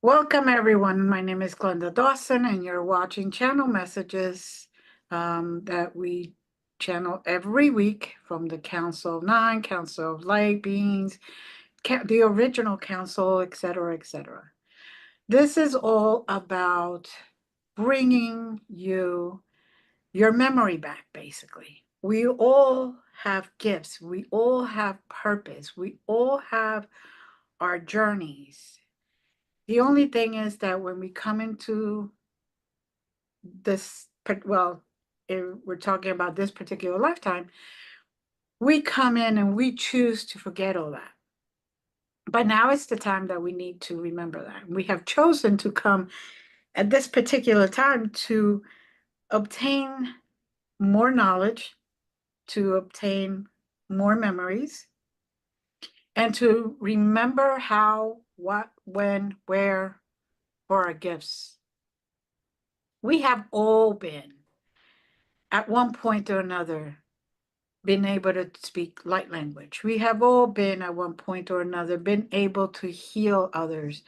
Welcome, everyone. My name is Glenda Dawson, and you're watching channel messages that we channel every week from the Council of Nine, Council of Light Beings, the original Council, etc., etc. This is all about bringing you your memory back, basically. We all have gifts. We all have purpose. We all have our journeys. The only thing is that when we come into this, well, if we're talking about this particular lifetime, we come in and we choose to forget all that. But now it's the time that we need to remember that. We have chosen to come at this particular time to obtain more knowledge, to obtain more memories, and to remember how, what, when, where for our gifts. We have all been, at one point or another, been able to speak light language. We have all been, at one point or another, been able to heal others,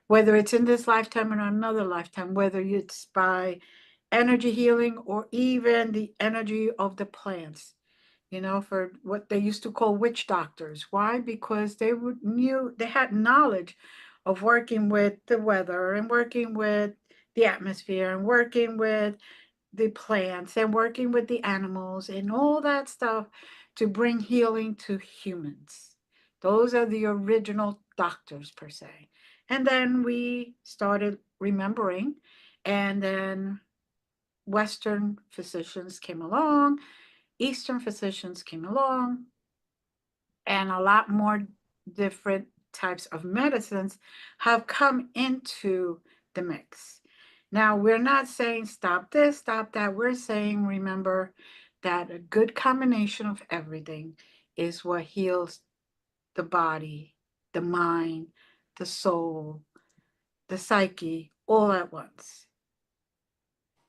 whether it's in this lifetime or another lifetime, whether it's by energy healing or even the energy of the plants, for what they used to call witch doctors. Why? Because they had knowledge of working with the weather and working with the atmosphere and working with the plants and working with the animals and all that stuff to bring healing to humans. Those are the original doctors, per se. And then we started remembering, and then Western physicians came along, Eastern physicians came along, and a lot more different types of medicines have come into the mix. Now, we're not saying stop this, stop that. We're saying remember that a good combination of everything is what heals the body, the mind, the soul, the psyche, all at once.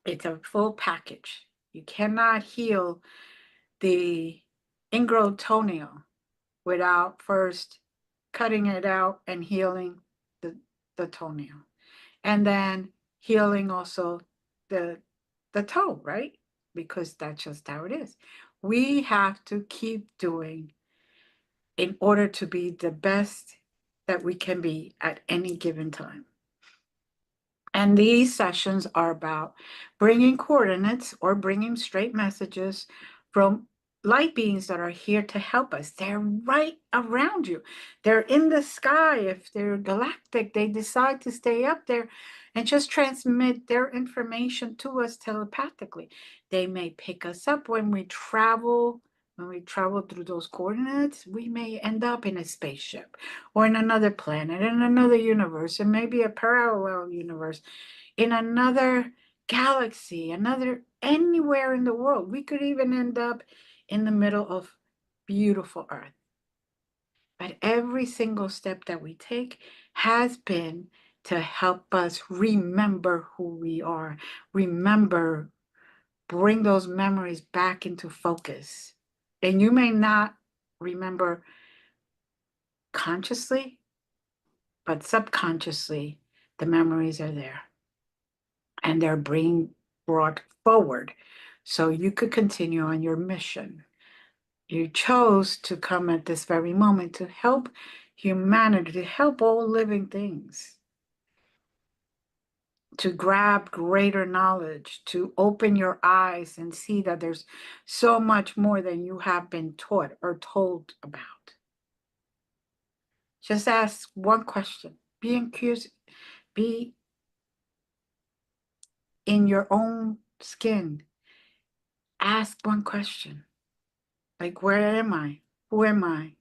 It's a full package. You cannot heal the ingrown toenail without first cutting it out and healing the toenail. And then healing also the toe, right? Because that's just how it is. We have to keep doing in order to be the best that we can be at any given time. And these sessions are about bringing coordinates or bringing straight messages from light beings that are here to help us. They're right around you. They're in the sky. If they're galactic, they decide to stay up there and just transmit their information to us telepathically. They may pick us up when we travel. When we travel through those coordinates, we may end up in a spaceship or in another planet, in another universe, and maybe a parallel universe, in another galaxy, anywhere in the world. We could even end up in the middle of beautiful Earth. But every single step that we take has been to help us remember who we are, remember, bring those memories back into focus. And you may not remember consciously, but subconsciously, the memories are there and they're being brought forward so you could continue on your mission. You chose to come at this very moment to help humanity, to help all living things, to grab greater knowledge, to open your eyes and see that there's so much more than you have been taught or told about. Just ask one question. Be curious, be in your own skin. Ask one question. Like, where am I? Who am I?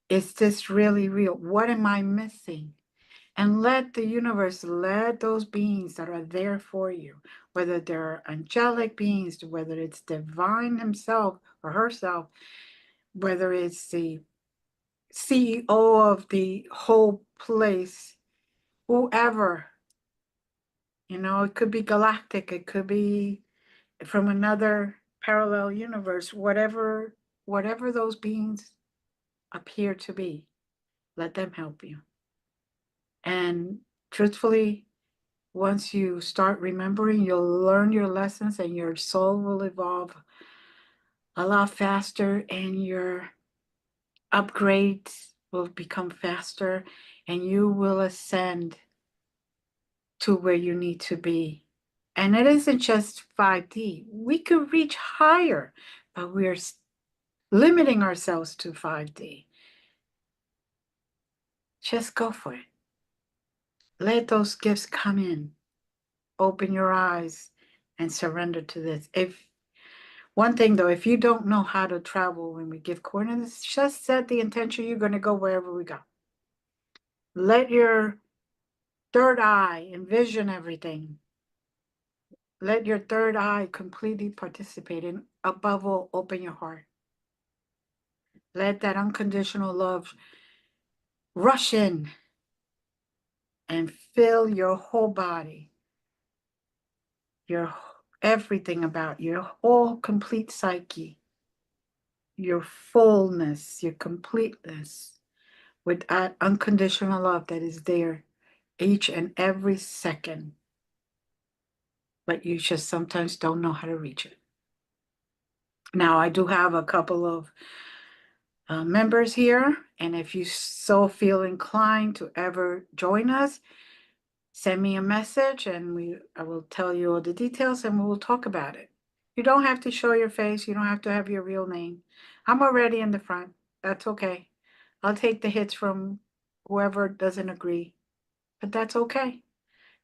Is this really real? What am I missing? And let the universe, let those beings that are there for you, whether they're angelic beings, whether it's divine himself or herself, whether it's the CEO of the whole place, whoever, it could be galactic, it could be from another parallel universe, whatever those beings appear to be, let them help you. And truthfully, once you start remembering, you'll learn your lessons and your soul will evolve a lot faster and your upgrades will become faster and you will ascend to where you need to be. And it isn't just 5D. We could reach higher, but we're limiting ourselves to 5D. Just go for it. Let those gifts come in. Open your eyes and surrender to this. If one thing though, if you don't know how to travel when we give coordinates, just set the intention you're going to go wherever we go. Let your third eye envision everything. Let your third eye completely participate in, above all, open your heart. Let that unconditional love rush in and fill your whole body, your everything about your whole complete psyche, your fullness, your completeness with that unconditional love that is there each and every second. But you just sometimes don't know how to reach it. Now, I do have a couple of members here, and if you so feel inclined to ever join us, send me a message and I will tell you all the details and we will talk about it. You don't have to show your face. You don't have to have your real name. I'm already in the front. That's okay. I'll take the hits from whoever doesn't agree, but that's okay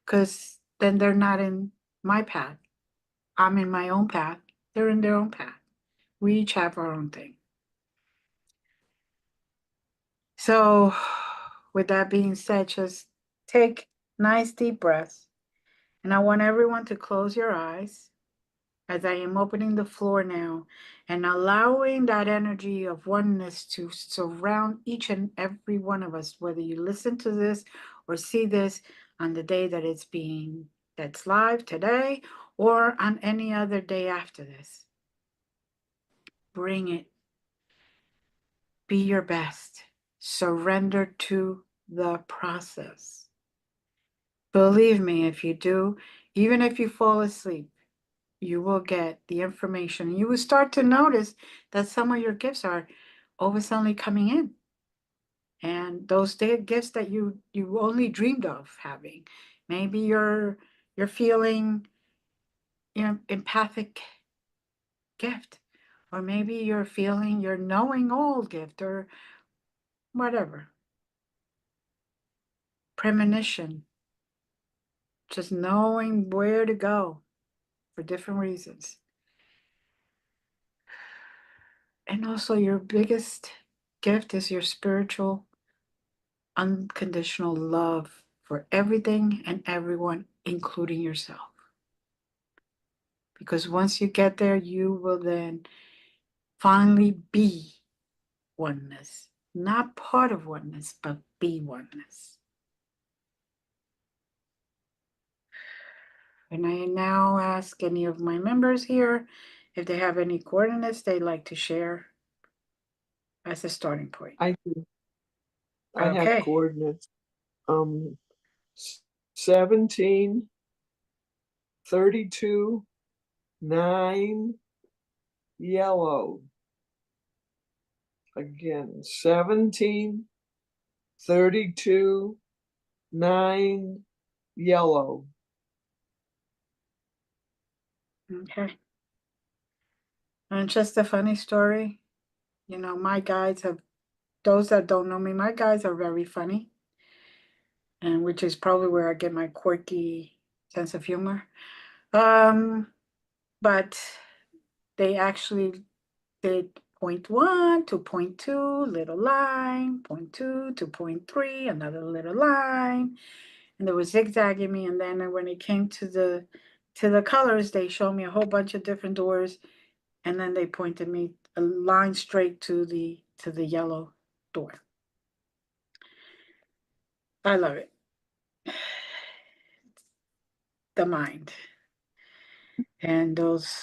because then they're not in my path. I'm in my own path. They're in their own path. We each have our own thing. So with that being said, just take nice deep breaths. And I want everyone to close your eyes as I am opening the floor now and allowing that energy of oneness to surround each and every one of us, whether you listen to this or see this on the day that that's live today or on any other day after this. Bring it. Be your best. Surrender to the process. Believe me, if you do, even if you fall asleep, you will get the information. You will start to notice that some of your gifts are all of a sudden coming in. And those gifts that you only dreamed of having. Maybe you're feeling, empathic gift. Or maybe you're feeling your knowing all gift or whatever. Premonition. Just knowing where to go for different reasons. And also your biggest gift is your spiritual unconditional love for everything and everyone, including yourself. Because once you get there, you will then finally be oneness. Not part of oneness, but be oneness. And I now ask any of my members here if they have any coordinates they'd like to share as a starting point. I have Okay. coordinates. 17, 32, 9, yellow. Again, 17, 32, 9, yellow. Okay. And just a funny story, my guides those that don't know me, my guides are very funny, and which is probably where I get my quirky sense of humor. But they actually did 0.1 to 0.2, little line, 0.2 to 0.3, another little line, and they were zigzagging me. And then when it came to the colors, they showed me a whole bunch of different doors, and then they pointed me a line straight to the yellow door. I love it. The mind. And those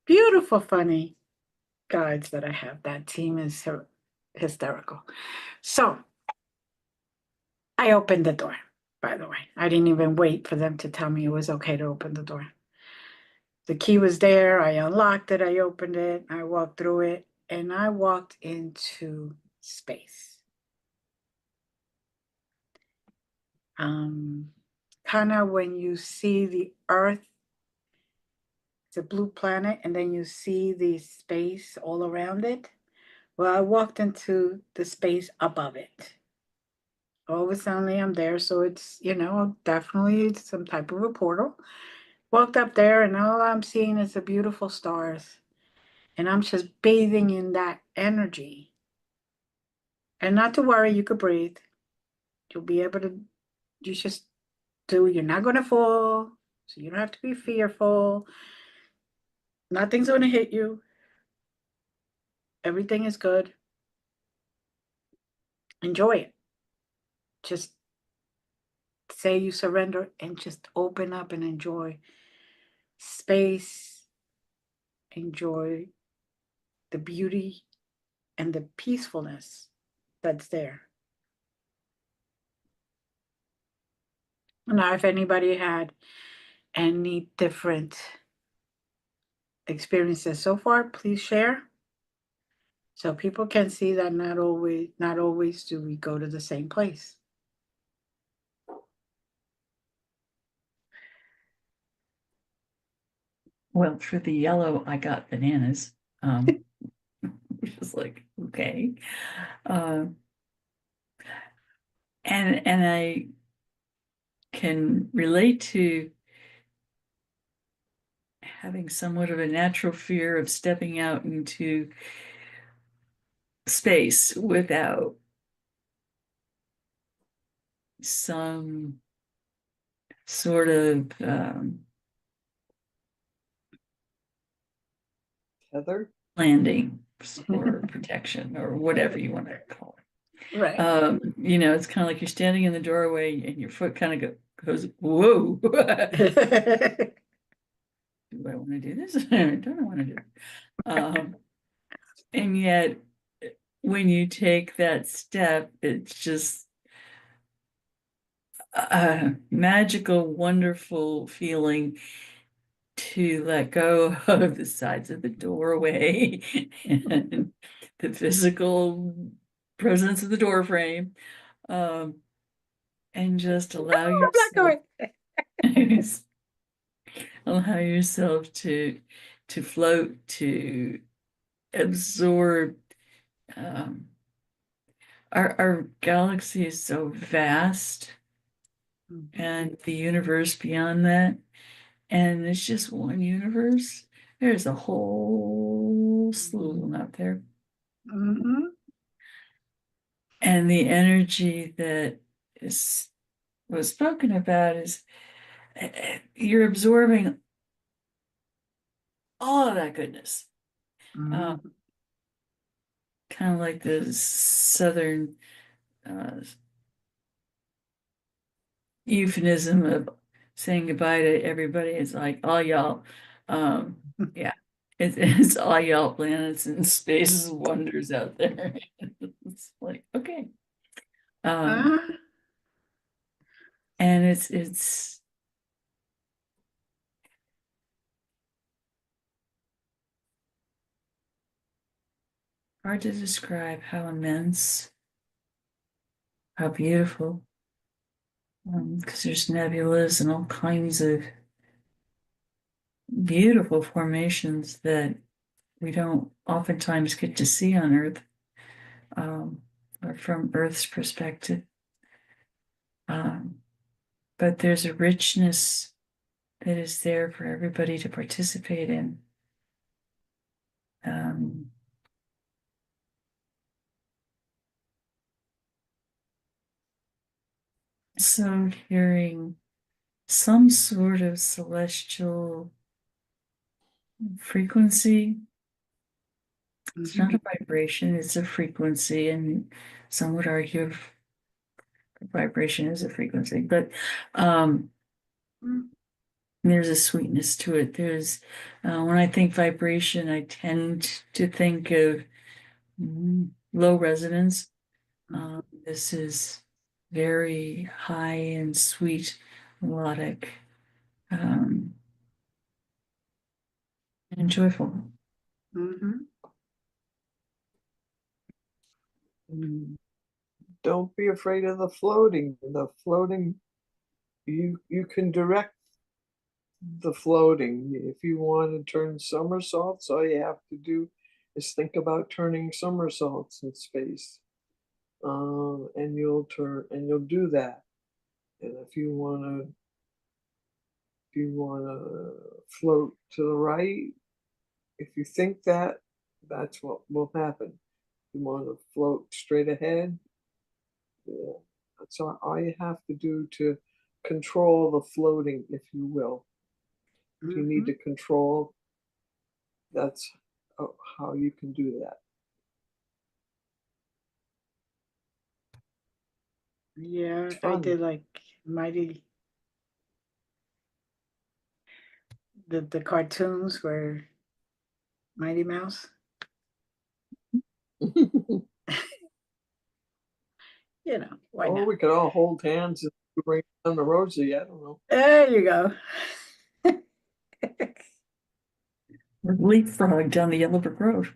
beautiful, funny guides that I have. That team is hysterical. So I opened the door. by the way. I didn't even wait for them to tell me it was okay to open the door. The key was there. I unlocked it. I opened it. I walked through it, and I walked into space. Kind of when you see the Earth, it's a blue planet, and then you see the space all around it. Well, I walked into the space above it. All of a sudden, I'm there, so it's, definitely some type of a portal. Walked up there, and all I'm seeing is the beautiful stars. And I'm just bathing in that energy. And not to worry, you could breathe. You'll be able to, you just you're not going to fall. So you don't have to be fearful. Nothing's going to hit you. Everything is good. Enjoy it. Just say you surrender and just open up and enjoy space, enjoy the beauty and the peacefulness that's there. Now, if anybody had any different experiences so far, please share so people can see that not always do we go to the same place. Well, for the yellow, I got bananas. Which was like, okay. And I can relate to having somewhat of a natural fear of stepping out into space without some sort of Heather? landing or protection or whatever you want to call it. Right. It's kind of like you're standing in the doorway and your foot kind of goes, whoa. Do I want to do this? Don't I want to do it? And yet, when you take that step, it's just a magical, wonderful feeling to let go of the sides of the doorway and the physical presence of the door frame, and just allow yourself to float, to absorb. Our galaxy is so vast, and the universe beyond that, and it's just one universe. There's a whole slew of them out there. Mm-hmm. And the energy that was spoken about is you're absorbing all of that goodness. Mm-hmm. Kind of like the southern euphemism of saying goodbye to everybody. It's like all y'all. Yeah, it's all y'all planets and space wonders out there. It's like, okay. And it's hard to describe how immense, how beautiful, because there's nebulas and all kinds of beautiful formations that we don't oftentimes get to see on Earth, or from Earth's perspective. But there's a richness that is there for everybody to participate in. So hearing some sort of celestial frequency, it's not a vibration, it's a frequency, and some would argue vibration is a frequency, but there's a sweetness to it. There's when I think vibration, I tend to think of low resonance. This is very high and sweet, melodic, and joyful. Mhm. Mm. Don't be afraid of the floating. The floating, you can direct the floating. If you want to turn somersaults, all you have to do is think about turning somersaults in space. And you'll do that. And if you want to float to the right, if you think that, that's what will happen. You want to float straight ahead. Yeah. That's all you have to do to control the floating, if you will. If you need Mhm. to control, that's how you can do that. Yeah, It's I fun. did like Mighty, the cartoons were Mighty Mouse. You know, why Or not? we could all hold hands and bring down the Rosie. I don't know. There you go. Or leapfrog down the Yellow Brick Road.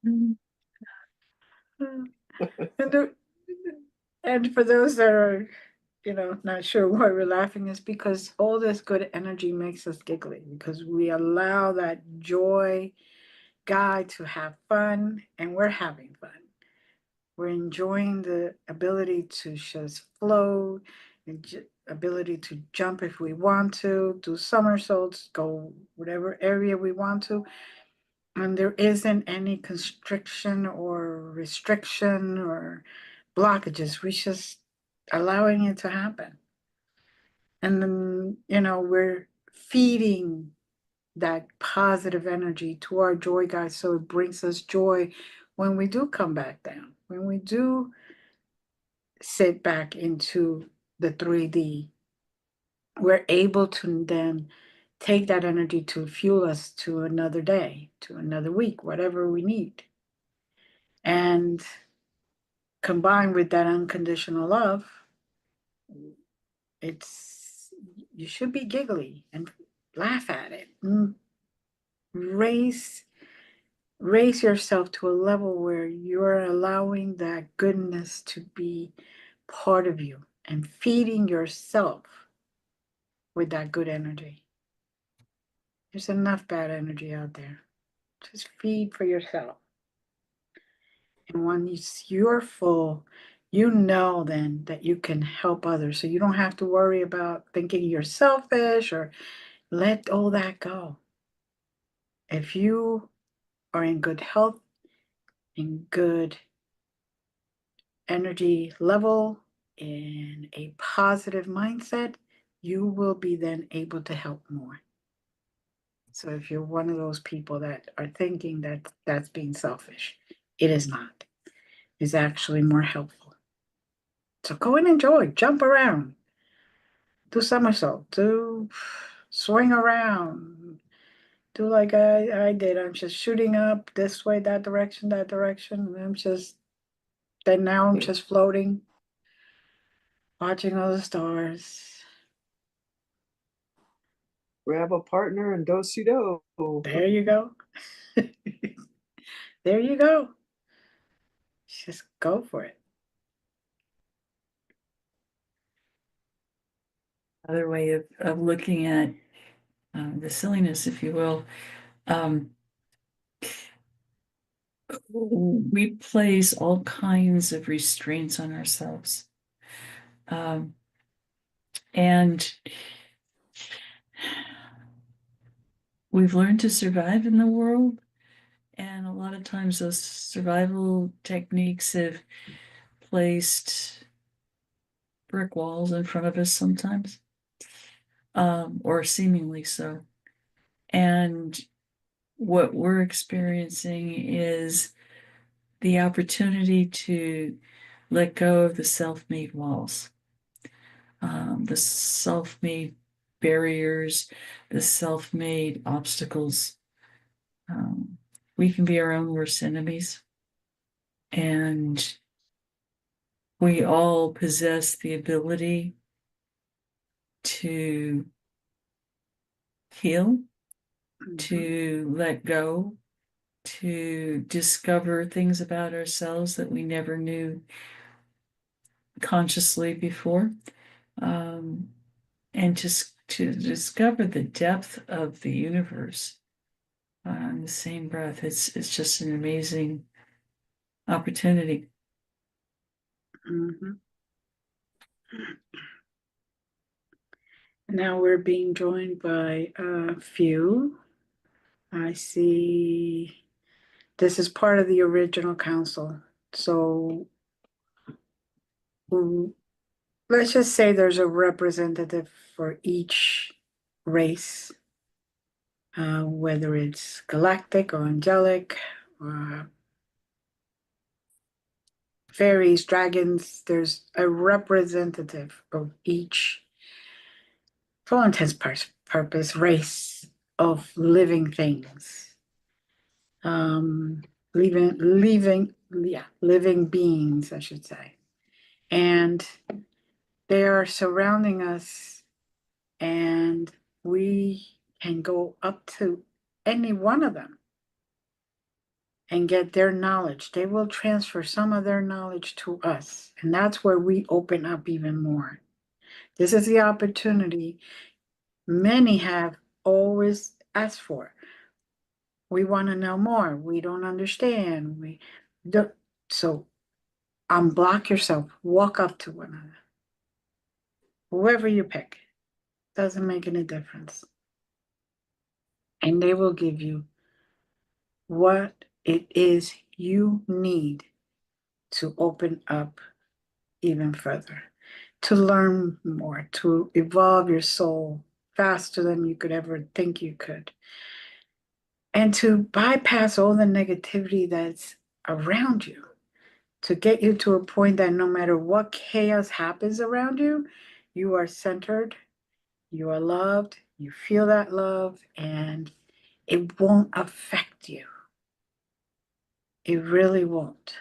And, the, and for those that are, not sure why we're laughing, is because all this good energy makes us giggly because we allow that joy guy to have fun, and we're having fun. We're enjoying the ability to just float, and ability to jump if we want to, do somersaults, go whatever area we want to. And there isn't any constriction or restriction or blockages. We're just allowing it to happen. And then, we're feeding that positive energy to our joy guys so it brings us joy when we do come back down, when we do sit back into the 3D. We're able to then take that energy to fuel us to another day, to another week, whatever we need. And combined with that unconditional love, it's you should be giggly and laugh at it. Raise raise yourself to a level where you're allowing that goodness to be part of you and feeding yourself with that good energy. There's enough bad energy out there. Just feed for yourself. And once you're full, you know then that you can help others. So you don't have to worry about thinking you're selfish or let all that go. If you are in good health, in good energy level, in a positive mindset, you will be then able to help more. So if you're one of those people that are thinking that that's being selfish, it is not. It's actually more helpful. So go and enjoy, jump around, do somersault, do swing around, do like I did. I'm just shooting up this way, that direction, that direction. Then now I'm just floating, watching all the stars. Grab a partner and do-si-do. There you go. There you go. Just go for it. Another way of looking at the silliness, if you will, we place all kinds of restraints on ourselves. And we've learned to survive in the world. And a lot of times those survival techniques have placed brick walls in front of us sometimes, or seemingly so. And what we're experiencing is the opportunity to let go of the self-made walls, the self-made barriers, the self-made obstacles. We can be our own worst enemies. And we all possess the ability to heal, to let go, to discover things about ourselves that we never knew consciously before, and just to discover the depth of the universe in the same breath. It's just an amazing opportunity. Mhm. Now we're being joined by a few. I see this is part of the original council. So let's just say there's a representative for each race, whether it's galactic or angelic, or fairies, dragons. There's a representative of each, for all intents purpose, race of living things. Living beings, I should say. And they are surrounding us, and we can go up to any one of them and get their knowledge. They will transfer some of their knowledge to us, and that's where we open up even more. This is the opportunity many have always asked for. We want to know more. We don't understand. We don't. So unblock yourself. Walk up to one another. Whoever you pick, doesn't make any difference. And they will give you what it is you need to open up even further, to learn more, to evolve your soul faster than you could ever think you could, and to bypass all the negativity that's around you, to get you to a point that no matter what chaos happens around you, you are centered, you are loved, you feel that love, and it won't affect you. It really won't.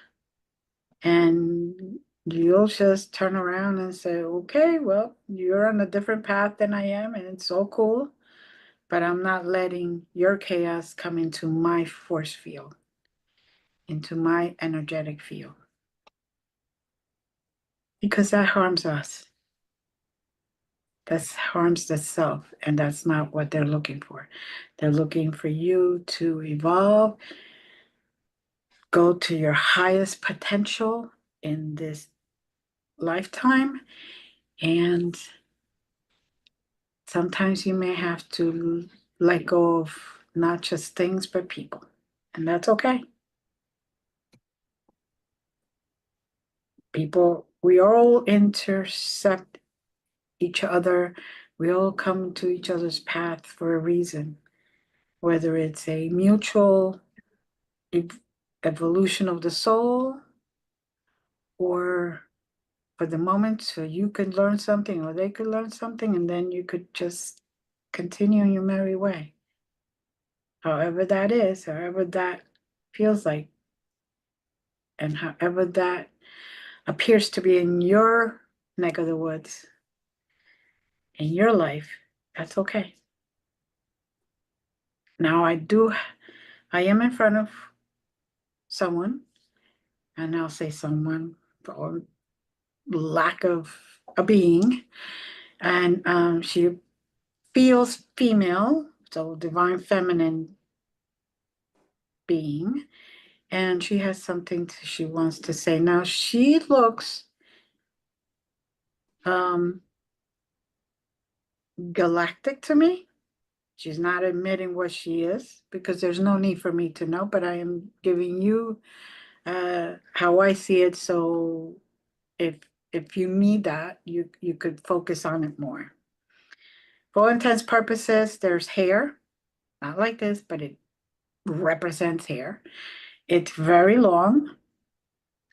And you'll just turn around and say, okay, well, you're on a different path than I am, and it's so cool, but I'm not letting your chaos come into my force field, into my energetic field, because that harms us. That harms the self, and that's not what they're looking for. They're looking for you to evolve, go to your highest potential in this lifetime, and sometimes you may have to let go of not just things, but people, and that's okay. People, we all intersect each other. We all come to each other's path for a reason, whether it's a mutual evolution of the soul, or for the moment so you could learn something or they could learn something, and then you could just continue your merry way. However that is, however that feels like, and however that appears to be in your neck of the woods, in your life, that's okay. Now I am in front of someone, and I'll say someone for lack of a being, and she feels female, so divine feminine being, and she has something she wants to say. Now she looks galactic to me. She's not admitting what she is because there's no need for me to know, but I am giving you how I see it. So if you need that, you could focus on it more. For all intents purposes, there's hair, not like this, but it represents hair. It's very long,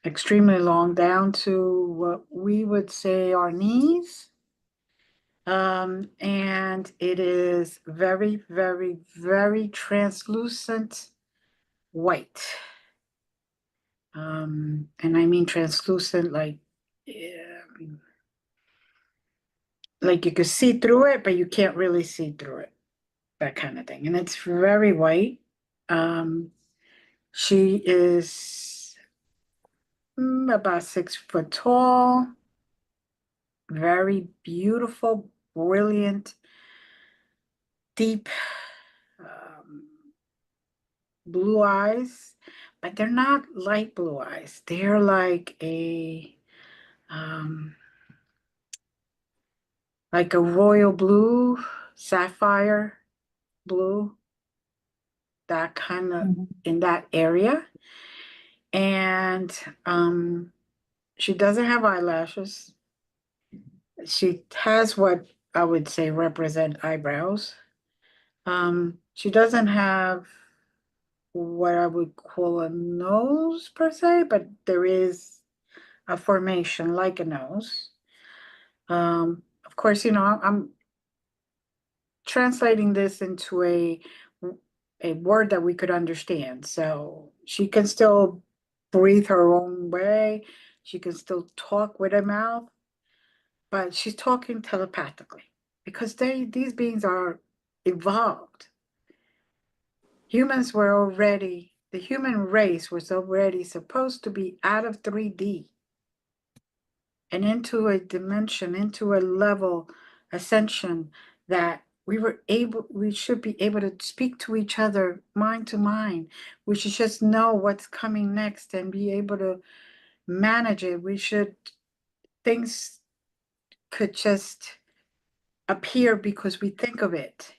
extremely long, down to what we would say our knees. And it is very, very, very translucent white. And I mean translucent, like like you could see through it, but you can't really see through it, that kind of thing. And it's very white. She is about 6 foot tall, very beautiful, brilliant, deep blue eyes, but they're not light blue eyes. They're um, like a royal blue, sapphire blue, that kind of in that area. And she doesn't have eyelashes. She has what I would say represent eyebrows. She doesn't have what I would call a nose per se, but there is a formation like a nose. Of course, I'm translating this into a word that we could understand. So she can still breathe her own way. She can still talk with her mouth, but she's talking telepathically because these beings are evolved. The human race was already supposed to be out of 3D and into a dimension, into a level, ascension, that we should be able to speak to each other mind to mind. We should just know what's coming next and be able to manage it. Things could just appear because we think of it.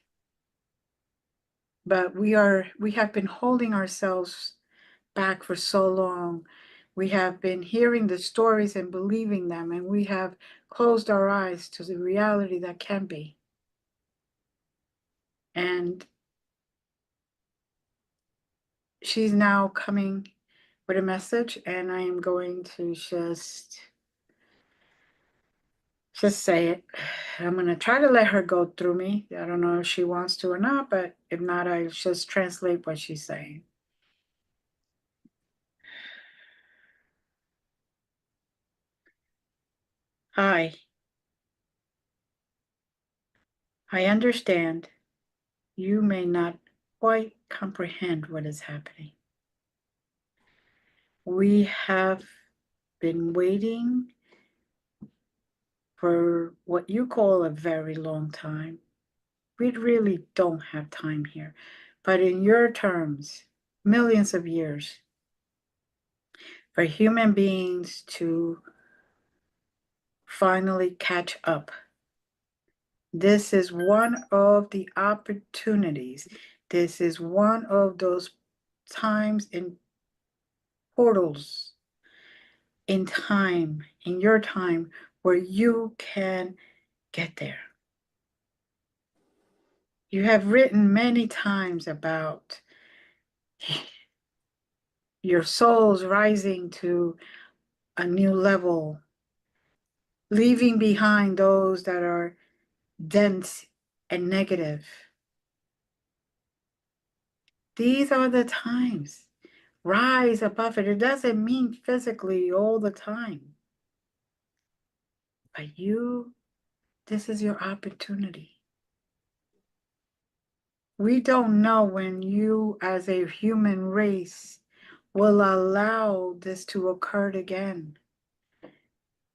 But we have been holding ourselves back for so long. We have been hearing the stories and believing them, and we have closed our eyes to the reality that can be. And she's now coming with a message, and I am going to just say it. I'm going to try to let her go through me. I don't know if she wants to or not, but if not, I just translate what she's saying. Hi. I understand you may not quite comprehend what is happening. We have been waiting for what you call a very long time. We really don't have time here, but in your terms, millions of years for human beings to finally catch up. This is one of the opportunities. This is one of those times in portals in time, in your time, where you can get there. You have written many times about your souls rising to a new level, leaving behind those that are dense and negative. These are the times. Rise above it. It doesn't mean physically all the time. But this is your opportunity. We don't know when you, as a human race, will allow this to occur again.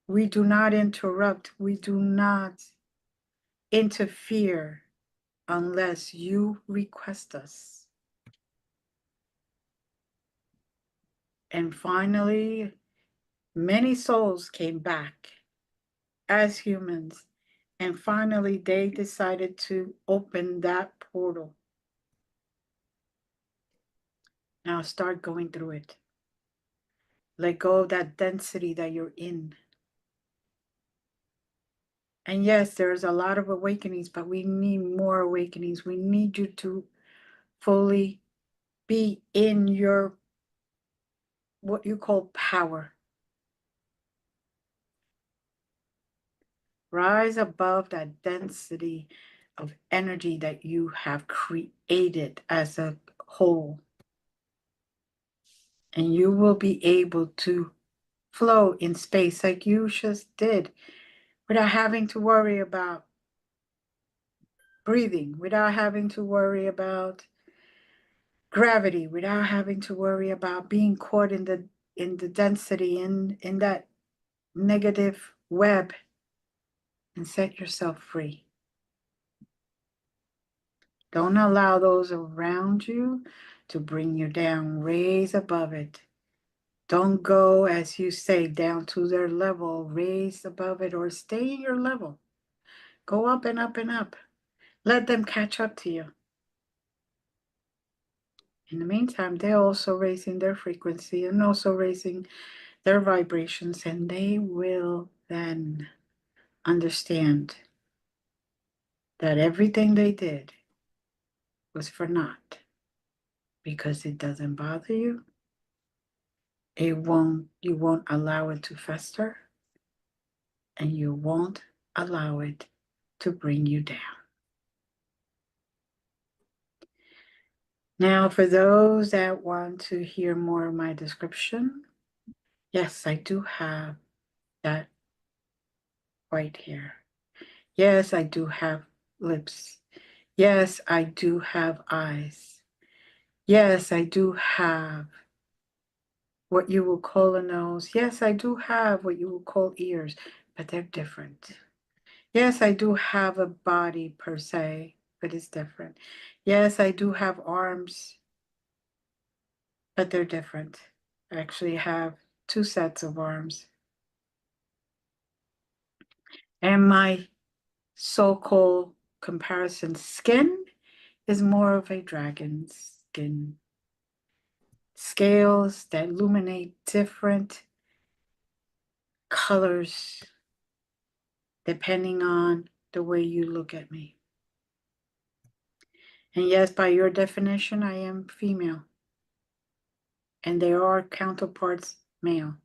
We do not interrupt. We do not interfere unless you request us. And finally, many souls came back as humans, and finally they decided to open that portal. Now start going through it. Let go of that density that you're in. And yes, there's a lot of awakenings, but we need more awakenings. We need you to fully be in your, what you call, power. Rise above that density of energy that you have created as a whole. And you will be able to flow in space like you just did without having to worry about breathing, without having to worry about gravity, without having to worry about being caught in the density in that negative web, and set yourself free. Don't allow those around you to bring you down. Raise above it. Don't go, as you say, down to their level. Raise above it or stay in your level. Go up and up and up. Let them catch up to you. In the meantime, they're also raising their frequency and also raising their vibrations, and they will then understand that everything they did was for naught, because it doesn't bother you. You won't allow it to fester, and you won't allow it to bring you down. Now, for those that want to hear more of my description, yes, I do have that white hair. Yes, I do have lips. Yes, I do have eyes. Yes, I do have what you will call a nose. Yes, I do have what you will call ears, but they're different. Yes, I do have a body per se, but it's different. Yes, I do have arms, but they're different. I actually have 2 sets of arms. And my so-called comparison skin is more of a dragon's skin. Scales that illuminate different colors depending on the way you look at me. And yes, by your definition, I am female. And there are counterparts male.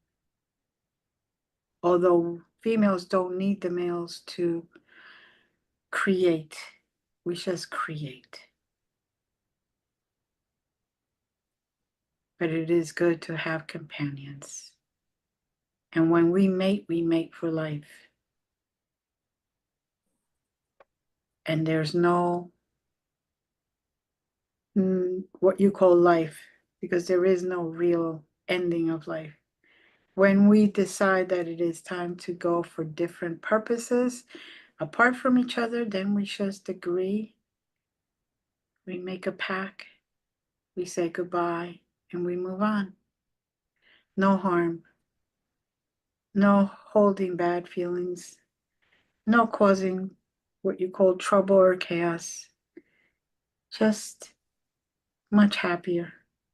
Although females don't need the males to create, we just create. But it is good to have companions. And when we mate for life. And there's no what you call life, because there is no real ending of life. When we decide that it is time to go for different purposes apart from each other, then we just agree, we make a pact, we say goodbye, and we move on. No harm, no holding bad feelings, no causing what you call trouble or chaos, just much happier,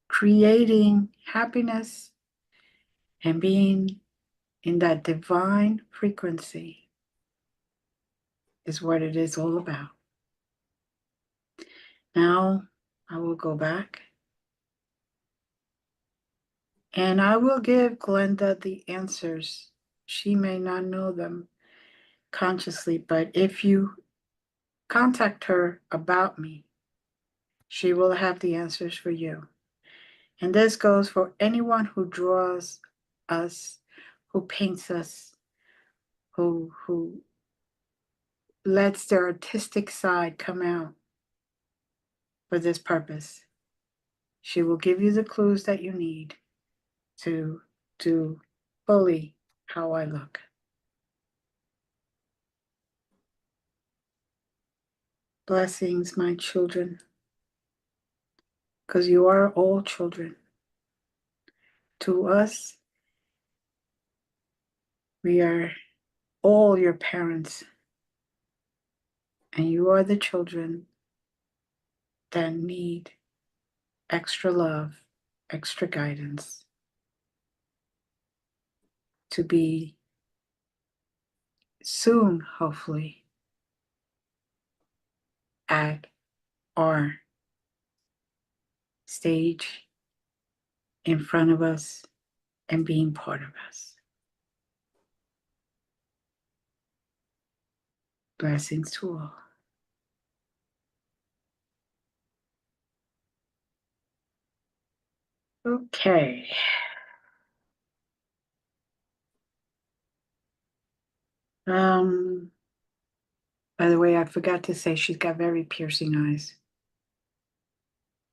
creating happiness and being in that divine frequency is what it is all about. Now I will go back and I will give Glenda the answers. She may not know them consciously, but if you contact her about me, she will have the answers for you. And this goes for anyone who draws us, who paints us, who lets their artistic side come out for this purpose. She will give you the clues that you need to do fully how I look. Blessings, my children, because you are all children. To us, we are all your parents, and you are the children that need extra love, extra guidance to be soon, hopefully, at our stage in front of us and being part of us. Blessings to all. Okay. By the way, I forgot to say she's got very piercing eyes.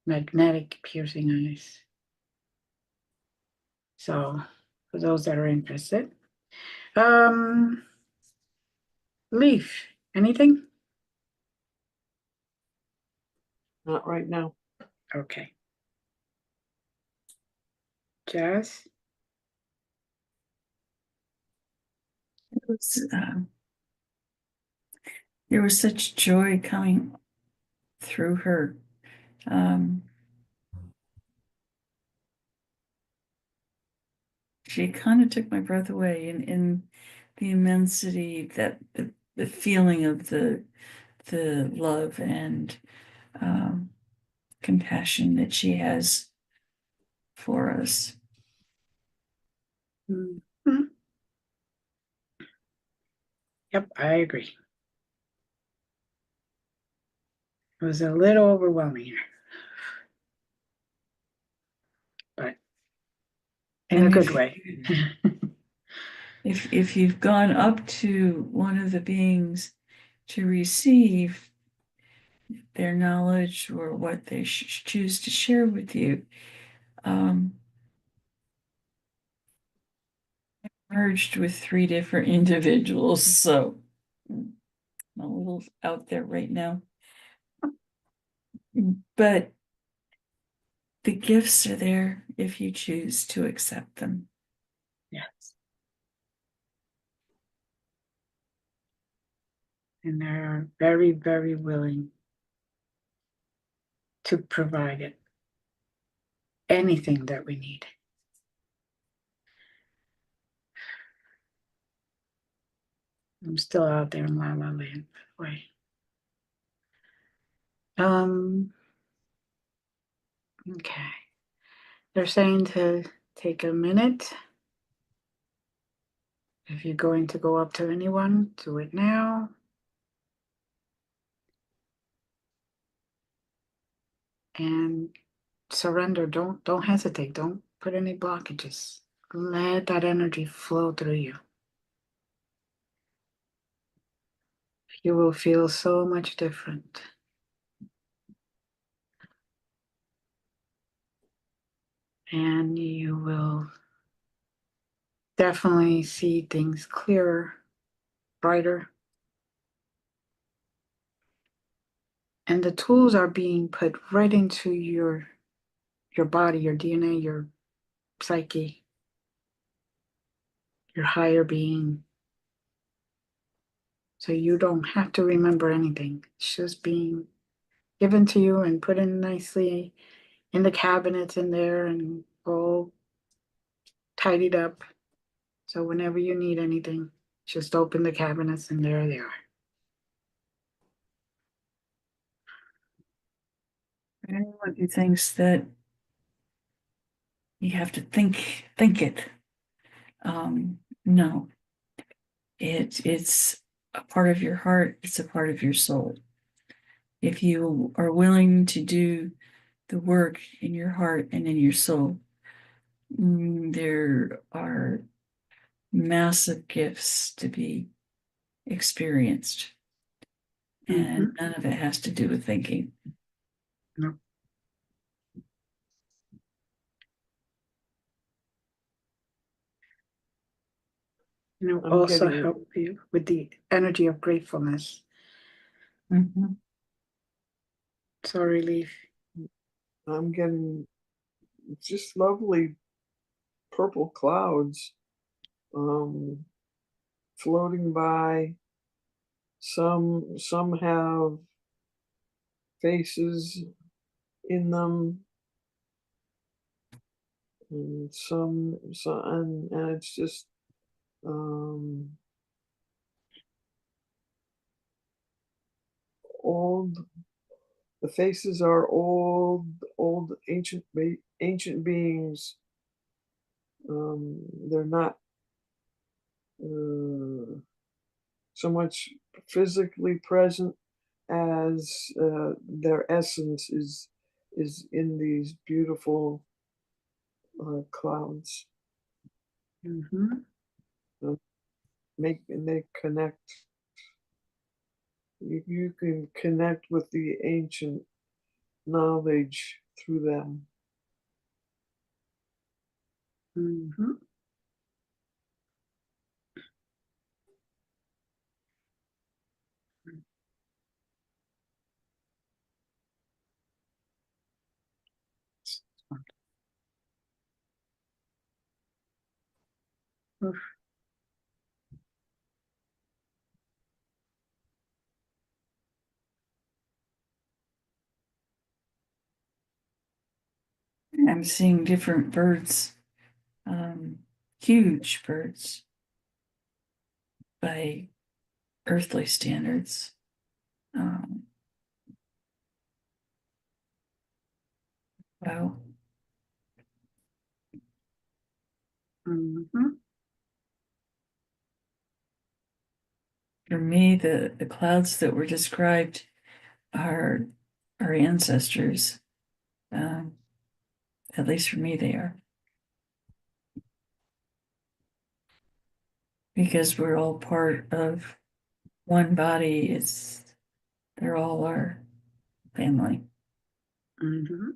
Magnetic piercing eyes. So, for those that are interested. Leaf, anything? Not right now. Okay. Jazz? It was, there was such joy coming through her. She kind of took my breath away in the immensity, that the feeling of the love and compassion that she has for us. Mm-hmm. Yep, I agree. It was a little overwhelming here, but in a And good way. if you've gone up to one of the beings to receive their knowledge or what they choose to share with you, merged with 3 different individuals, so I'm a little out there right now. But the gifts are there if you choose to accept them. Yes. And they're very, very willing to provide it. Anything that we need. I'm still out there in La La Land, by the way. Okay. They're saying to take a minute. If you're going to go up to anyone, do it now. And surrender. Don't hesitate. Don't put any blockages. Let that energy flow through you. You will feel so much different. And you will definitely see things clearer, brighter. And the tools are being put right into your body, your DNA, your psyche, your higher being. So you don't have to remember anything. It's just being given to you and put in nicely in the cabinets in there and all tidied up. So whenever you need anything, just open the cabinets and there they are. Anyone who thinks that you have to think it, no. It's a part of your heart, it's a part of your soul. If you are willing to do the work in your heart and in your soul, there are massive gifts to be experienced. And none of it has to do with thinking. No. And it will also help you with the energy of gratefulness. Mm-hmm. Sorry, Leaf. I'm getting just lovely purple clouds floating by. Some have faces in them, and and it's just old. The faces are old ancient beings. They're not so much physically present as their essence is in these beautiful clouds. Mm-hmm. they connect. You can connect with the ancient knowledge through them. Mm-hmm. Oof. I'm seeing different birds, huge birds by earthly standards. Wow. Mm-hmm. For me, the clouds that were described are our ancestors. At least for me, they are. Because we're all part of one body, they're all our family. Mm-hmm.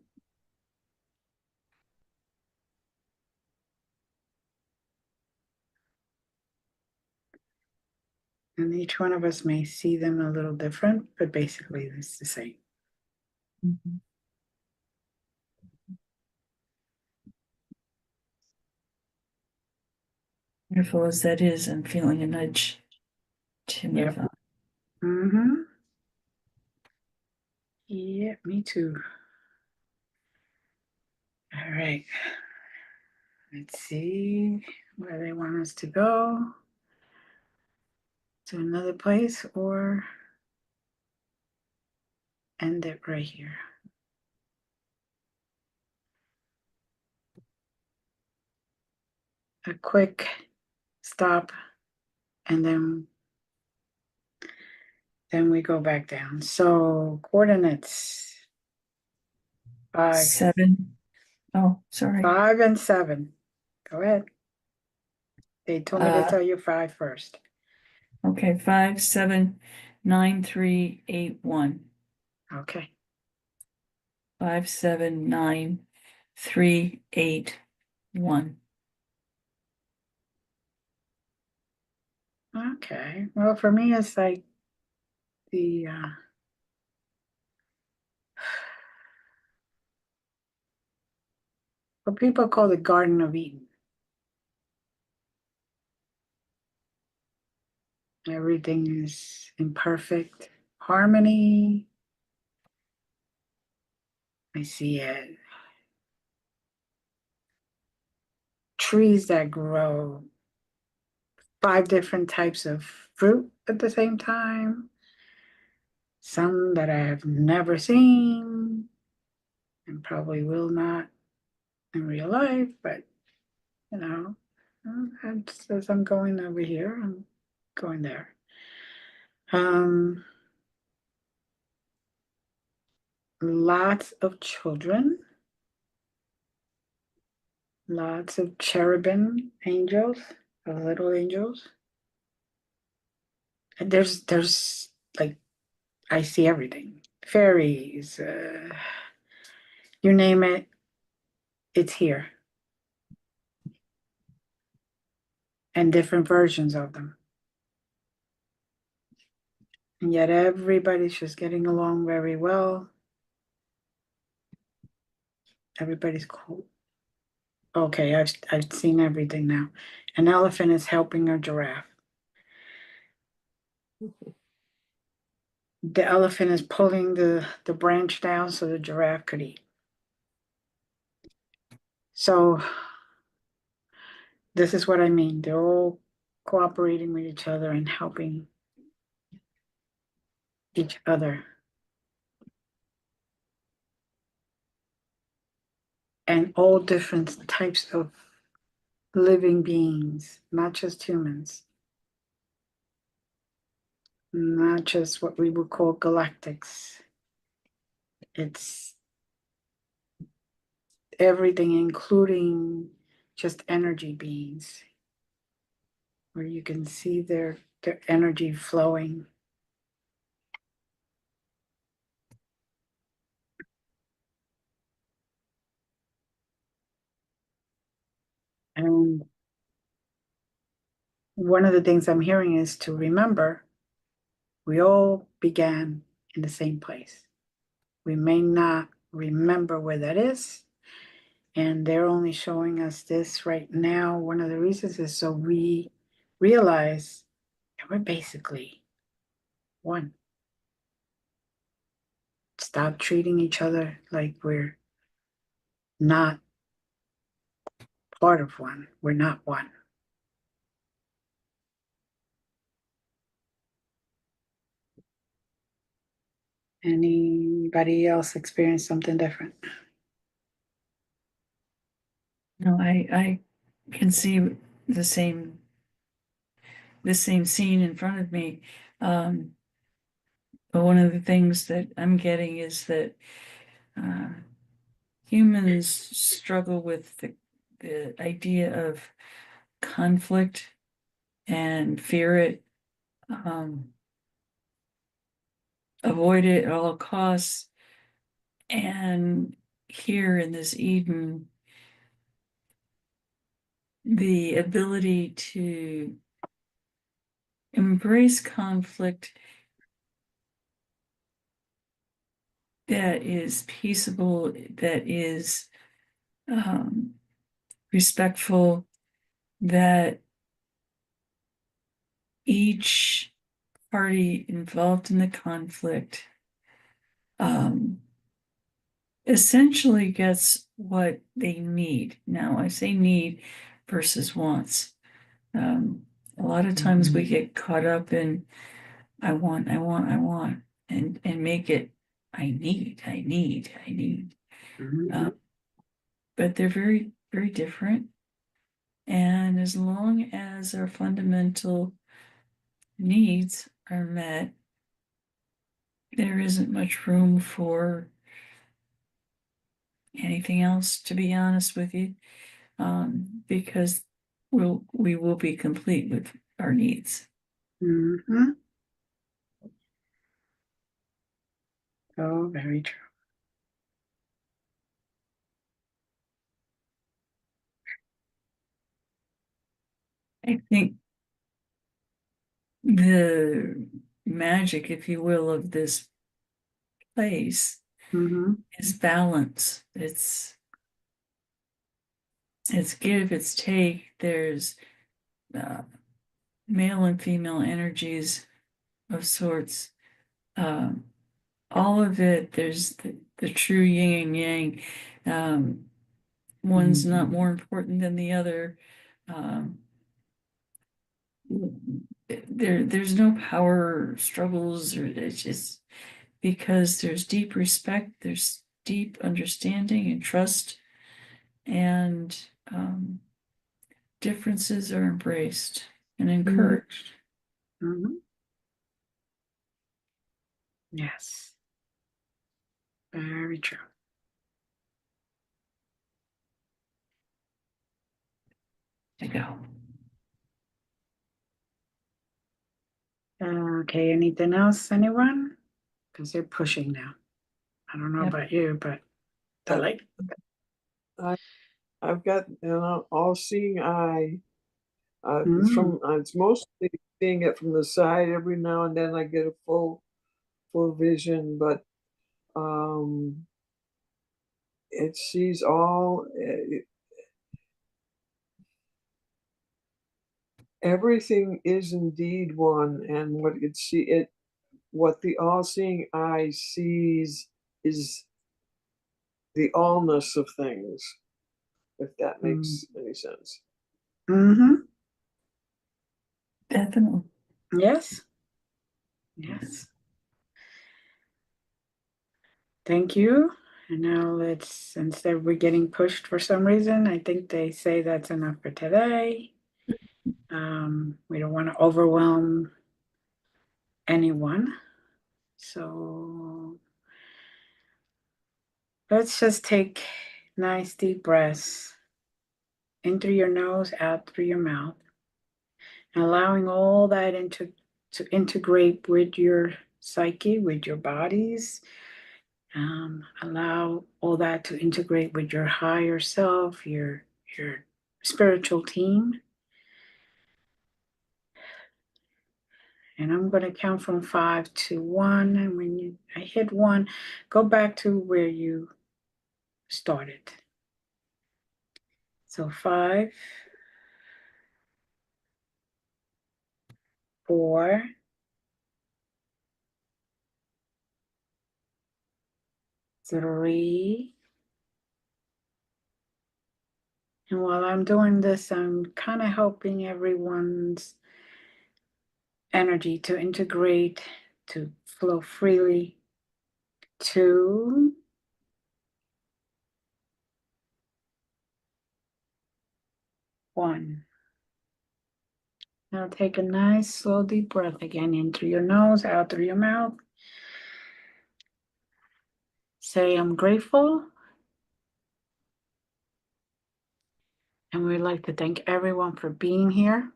And each one of us may see them a little different, but basically it's the same. Mm-hmm. Wonderful as that is, I'm feeling a nudge to move on. Mm-hmm. Yeah, me too. All right. Let's see where they want us to go. To another place or end it right here. A quick stop and then we go back down. So coordinates 5, 7. Oh, sorry. 5 and 7. Go ahead. They told me to tell you 5 first. Okay, 5, 7, 9, 3, 8, 1. Okay. 5, 7, 9, 3, 8, 1. Okay. Well, for me, it's like the what people call the Garden of Eden. Everything is in perfect harmony. I see it. Trees that grow 5 different types of fruit at the same time. Some that I have never seen and probably will not in real life, but you know, as I'm going over here, I'm going there. Lots of children, lots of cherubim angels, little angels. And there's like I see everything. Fairies, you name it, it's here. And different versions of them. And yet everybody's just getting along very well. Everybody's cool. Okay, I've seen everything now. An elephant is helping a giraffe. The elephant is pulling the branch down so the giraffe could eat. So this is what I mean. They're all cooperating with each other and helping each other. And all different types of living beings, not just humans, not just what we would call galactics. It's everything, including just energy beings. where you can see their energy flowing. And one of the things I'm hearing is to remember we all began in the same place. We may not remember where that is, and they're only showing us this right now. One of the reasons is so we realize that we're basically one. Stop treating each other like we're not part of one. We're not one. Anybody else experience something different? No, I can see the same scene in front of me. But one of the things that I'm getting is that humans struggle with the idea of conflict and fear it, avoid it at all costs. And here in this Eden, the ability to embrace conflict that is peaceable, that is respectful, that each party involved in the conflict essentially gets what they need. Now, I say need versus wants. A lot of times we get caught up in I want, and make it I need. But they're very, very different. And as long as our fundamental needs are met, there isn't much room for anything else, to be honest with you, because we will be complete with our needs. Mm-hmm. Oh, very true. I think the magic, if you will, of this place Mm-hmm. is balance. It's give, it's take. There's male and female energies of sorts. All of it, there's the true yin and yang. One's not more important than the other. There's no power struggles, or it's just because there's deep respect, there's deep understanding and trust, and differences are embraced and encouraged. Mm-hmm. Yes. Very true. To go. Okay, anything else, anyone? Because they're pushing now. I don't know Yep. about you, but the light. I've got an all-seeing eye. Mm. It's mostly seeing it from the side. Every now and then I get a full vision, but it sees all. Everything is indeed one, and what the all-seeing eye sees is the allness of things, if that makes any sense. Mm-hmm. Definitely. Yes. Yes. Thank you. And now instead we're getting pushed for some reason, I think they say that's enough for today. We don't want to overwhelm anyone. So let's just take nice deep breaths in through your nose, out through your mouth. allowing all that to integrate with your psyche, with your bodies. Allow all that to integrate with your higher self, your spiritual team. And I'm going to count from 5 to 1. And when I hit 1, go back to where you started. So 5, 4, 3. And while I'm doing this, I'm kind of helping everyone's energy to integrate, to flow freely. 2, 1. Now take a nice, slow, deep breath again in through your nose, out through your mouth. Say, I'm grateful. And we'd like to thank everyone for being here.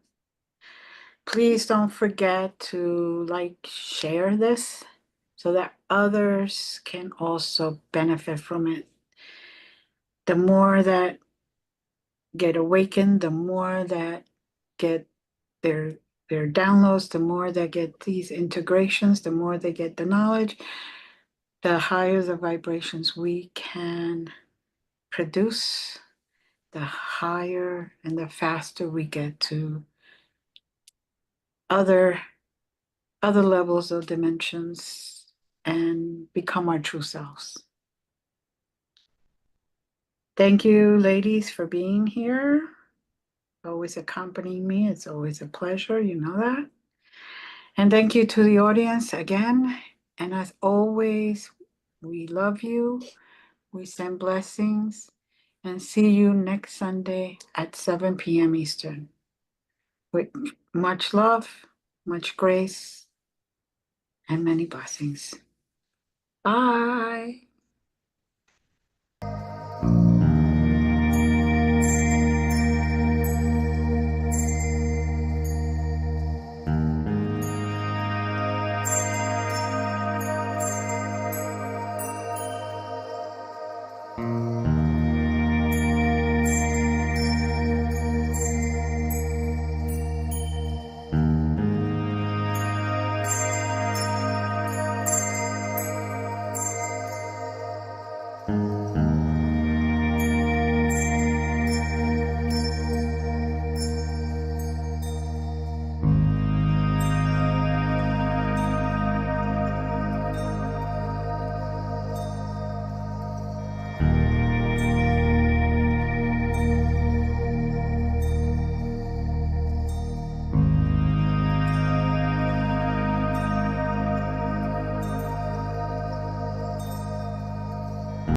Please don't forget to share this so that others can also benefit from it. The more that get awakened, the more that get their downloads, the more they get these integrations, the more they get the knowledge, the higher the vibrations we can produce, the higher and the faster we get to other levels of dimensions and become our true selves. Thank you, ladies, for being here. Always accompanying me. It's always a pleasure, you know that. And thank you to the audience again. And as always, we love you. We send blessings and see you next Sunday at 7 p.m. Eastern. With much love, much grace, and many blessings. Bye.